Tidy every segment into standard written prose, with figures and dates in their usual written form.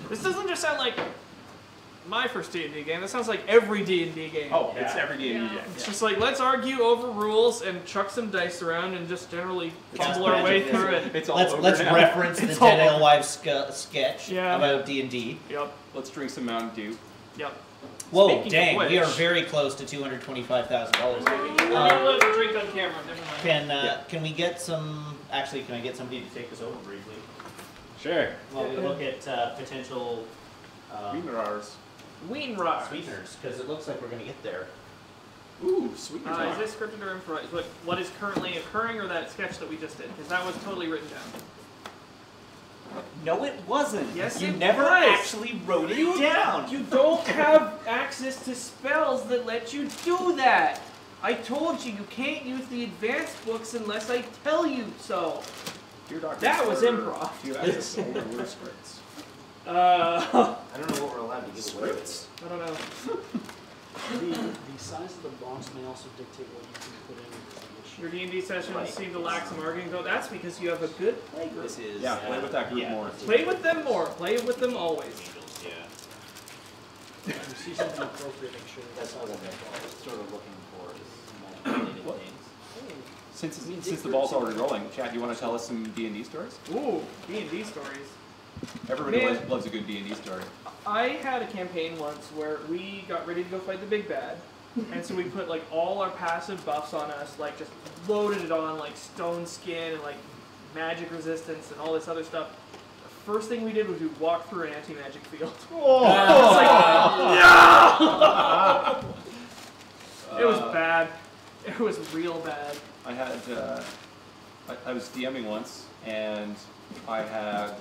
This doesn't just sound like my first D&D game. That sounds like every D&D game. Oh, yeah. It's every D&D game. It's just like, let's argue over rules and chuck some dice around and just generally fumble our way through it. It's all let's reference the Dead Alewives sketch about D&D. Yep. Let's drink some Mountain Dew. Yep. Whoa, Speaking dang, of which, we are very close to $225,000. Let's drink on camera. Never mind. Can we get some? Actually, can I get somebody to take us over briefly? Sure. While we look at potential Wienerars. Sweeteners. Because it looks like we're going to get there. Ooh, sweeteners. Is this scripted or improvised? What is currently occurring, or that sketch that we just did? Because that was totally written down. No, it wasn't. Yes, you it never was. actually wrote it down. You don't have access to spells that let you do that. I told you, you can't use the advanced books unless I tell you so. That was improv. Do you have access to older word scripts? I don't know what we're allowed to give away. I don't know. The size of the box may also dictate what you can put in. Your D&D sessions seem to lack some arguing, though. That's because you have a good play group. This is play with that group more. Play with them more. Play with them always. Yeah. If you see something appropriate, make sure that's how that I was sort of looking for is magic-related things. Since the ball's already rolling, Chad, you want to tell us some D&D stories? Ooh, D&D stories. Everybody loves a good D&D story. I had a campaign once where we got ready to go fight the big bad, and so we put like all our passive buffs on us, like just loaded it on, like stone skin and like magic resistance and all this other stuff. The first thing we did was we walked through an anti-magic field. Oh! No! It was bad. It was real bad. I had I was DMing once, and I had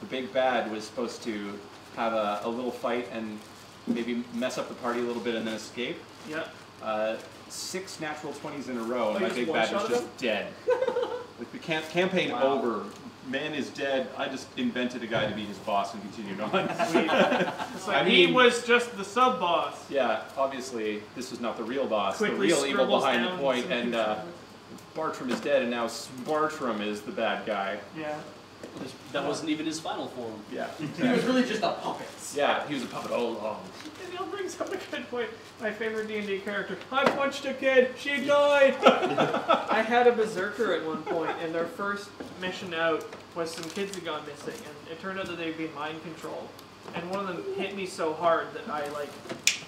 the big bad was supposed to have a little fight and maybe mess up the party a little bit and then escape. Yeah. 6 natural 20s in a row, and you my big bad was just dead. Like the campaign over, man is dead. I just invented a guy to be his boss and continued on. It's like he was just the sub boss. Yeah, obviously this was not the real boss. Quickly the real evil scribbles behind down the point, some and Bartram is dead, and now Bartram is the bad guy. Yeah. That wasn't even his final form. Yeah. He was really just a puppet. Yeah, he was a puppet all along. Danielle brings up a good point. My favorite D&D character. I punched a kid. She died. I had a berserker at one point, and their first mission out was some kids had gone missing, and it turned out that they'd been mind controlled. And one of them hit me so hard that I like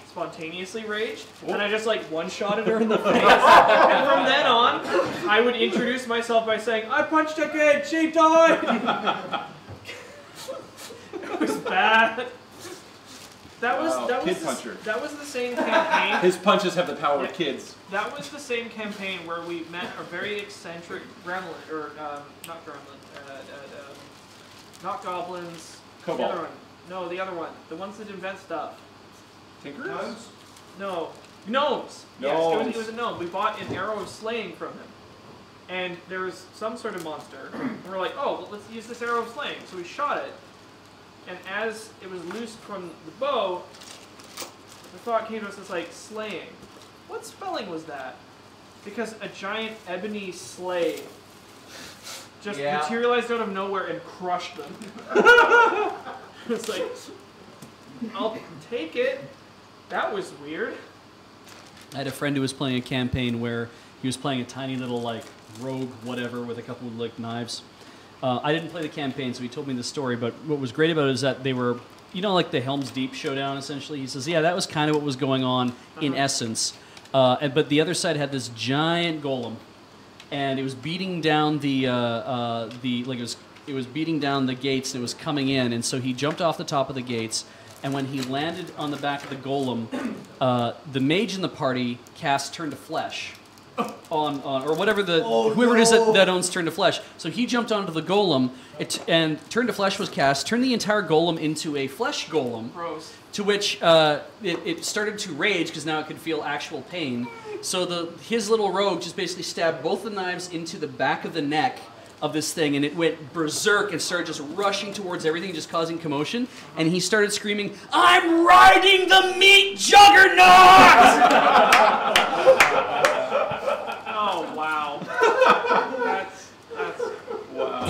spontaneously raged, and I just like one-shotted her in the face. And from then on, I would introduce myself by saying, "I punched a kid. She died." It was bad. That was the same campaign. His punches have the power of kids. That was the same campaign where we met a very eccentric gremlin, or not gremlin, not goblins. Kobold. The other one. No, the other one. The ones that invent stuff. Tinkers? No. Gnomes. Yes, it was a gnome. We bought an arrow of slaying from him. And there was some sort of monster. And we're like, oh, well, let's use this arrow of slaying. So we shot it. And as it was loosed from the bow, the thought came to us as like, slaying. What spelling was that? Because a giant ebony slave just materialized out of nowhere and crushed them. It's like, I'll take it. That was weird. I had a friend who was playing a campaign where he was playing a tiny little like rogue whatever with a couple of like knives. I didn't play the campaign, so he told me the story, but what was great about it is that they were, you know, like the Helm's Deep showdown, essentially. He says, yeah, that was kind of what was going on in essence. But the other side had this giant golem, and it was beating down it was beating down the gates, and it was coming in, and so he jumped off the top of the gates, and when he landed on the back of the golem, the mage in the party cast Turn to Flesh. Or whatever whoever it is that owns Turn to Flesh. So he jumped onto the golem, and Turn to Flesh was cast, turned the entire golem into a flesh golem, Gross. to which it started to rage because now it could feel actual pain. So his little rogue just basically stabbed both the knives into the back of the neck of this thing, and it went berserk and started just rushing towards everything, just causing commotion. And he started screaming, "I'm riding the meat juggernaut!" Oh wow. That's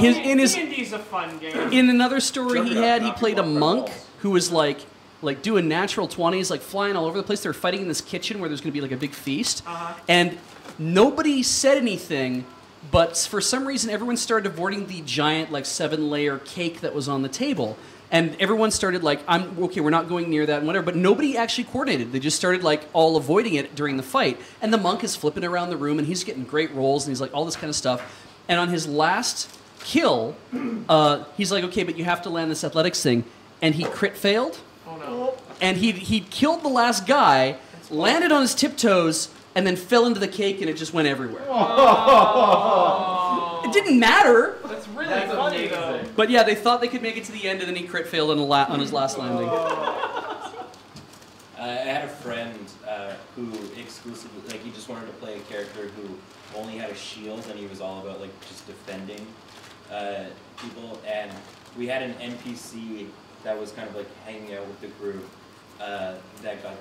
in his D&D He's a fun game. In another story he Juggernaut had, he knocked played a people off monk their balls. who was like doing natural 20s, like flying all over the place. They were fighting in this kitchen where there's going to be like a big feast. And nobody said anything, but for some reason everyone started avoiding the giant like 7-layer cake that was on the table. And everyone started like, we're not going near that and whatever, but nobody actually coordinated. They just started like all avoiding it during the fight. And the monk is flipping around the room and he's getting great rolls and he's like all this kind of stuff. And on his last kill, he's like, okay, but you have to land this athletics thing. And he crit failed. Oh no. And he killed the last guy, landed on his tiptoes, and then fell into the cake and it just went everywhere. Oh. It didn't matter. That's really funny though. But yeah, they thought they could make it to the end, and then he crit failed on his last landing. I had a friend who exclusively, like, he just wanted to play a character who only had a shield, and he was all about like just defending people. And we had an NPC that was kind of like hanging out with the group that got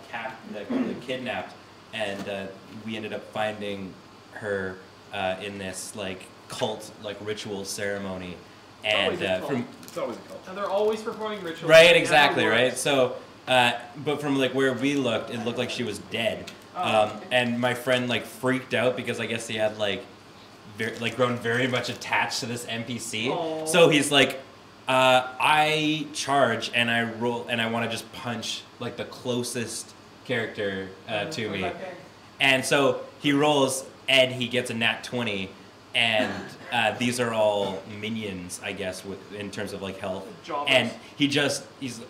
kidnapped, and we ended up finding her in this like cult, like ritual ceremony. And It's always a cult. And they're always performing rituals. right, exactly, right. So, but from like where we looked, it looked like she was dead. And my friend like freaked out because I guess he had like grown very much attached to this NPC. Aww. So he's like, I charge and I roll and I want to just punch like the closest character to me. And so he rolls and he gets a nat 20. And these are all minions, I guess, in terms of like health. Jobbers.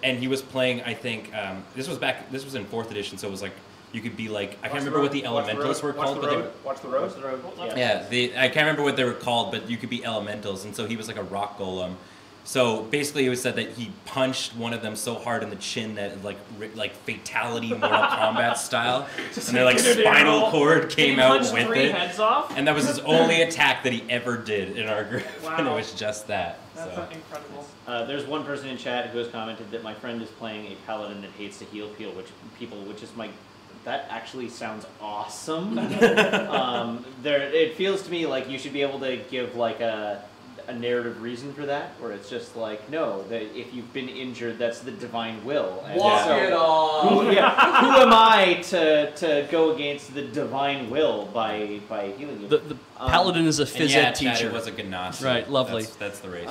And he was playing. I think this was in 4th edition, so it was like you could be like I can't remember what the elementals were called, but Watch the road. I can't remember what they were called, but you could be elementals, and so he was like a rock golem. So basically, it was said that he punched one of them so hard in the chin that like fatality Mortal Kombat style, and their like spinal cord came out with three it. Heads off? And that was his only attack that he ever did in our group, Wow. and it was just that. That's So. incredible. There's one person in chat who has commented that my friend is playing a paladin that hates to heal people, which is my. That actually sounds awesome. It feels to me like you should be able to give like a narrative reason for that, where it's just like, no, that if you've been injured, that's the divine will. And Walk it off. Who am I to go against the divine will by healing you? The paladin is a phys ed teacher. It was a Ganassi. Right, lovely. That's the race.